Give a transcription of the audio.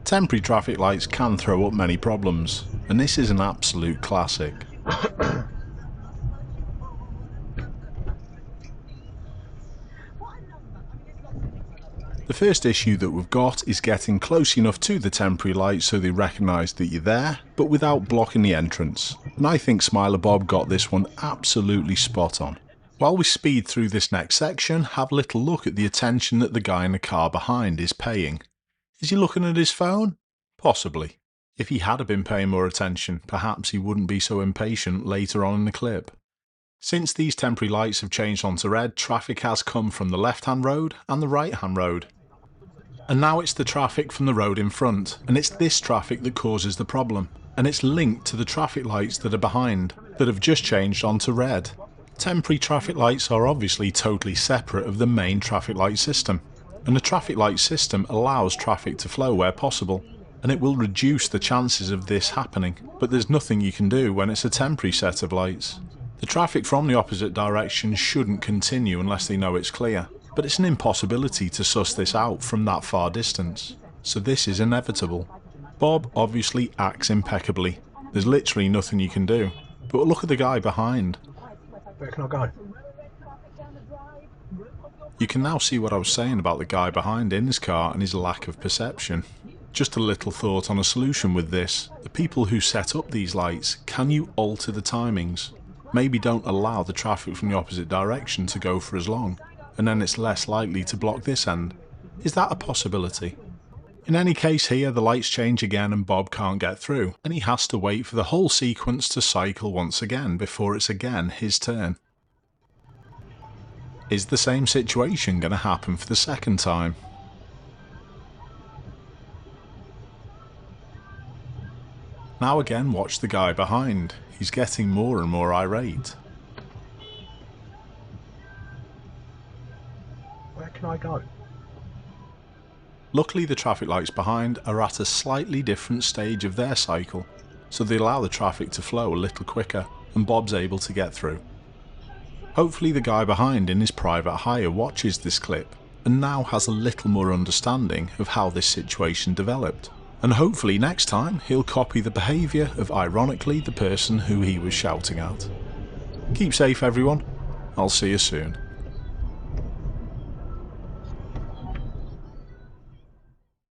Temporary traffic lights can throw up many problems, and this is an absolute classic. The first issue that we've got is getting close enough to the temporary light so they recognise that you're there, but without blocking the entrance. And I think SmilerBob got this one absolutely spot on. While we speed through this next section, have a little look at the attention that the guy in the car behind is paying. Is he looking at his phone? Possibly. If he had been paying more attention, perhaps he wouldn't be so impatient later on in the clip. Since these temporary lights have changed onto red, traffic has come from the left-hand road and the right-hand road. And now it's the traffic from the road in front, and it's this traffic that causes the problem. And it's linked to the traffic lights that are behind, that have just changed onto red. Temporary traffic lights are obviously totally separate of the main traffic light system. And the traffic light system allows traffic to flow where possible, and it will reduce the chances of this happening. But there's nothing you can do when it's a temporary set of lights. The traffic from the opposite direction shouldn't continue unless they know it's clear. But it's an impossibility to suss this out from that far distance, so this is inevitable. Bob obviously acts impeccably. There's literally nothing you can do. But look at the guy behind. Where can I go? You can now see what I was saying about the guy behind in his car and his lack of perception. Just a little thought on a solution with this. The people who set up these lights, can you alter the timings? Maybe don't allow the traffic from the opposite direction to go for as long, and then it's less likely to block this end. Is that a possibility? In any case here, the lights change again and Bob can't get through, and he has to wait for the whole sequence to cycle once again before it's again his turn. Is the same situation going to happen for the second time? Now again, watch the guy behind. He's getting more and more irate. Where can I go? Luckily the traffic lights behind are at a slightly different stage of their cycle, so they allow the traffic to flow a little quicker, and Bob's able to get through. Hopefully the guy behind in his private hire watches this clip, and now has a little more understanding of how this situation developed. And hopefully next time he'll copy the behaviour of ironically the person who he was shouting at. Keep safe everyone, I'll see you soon.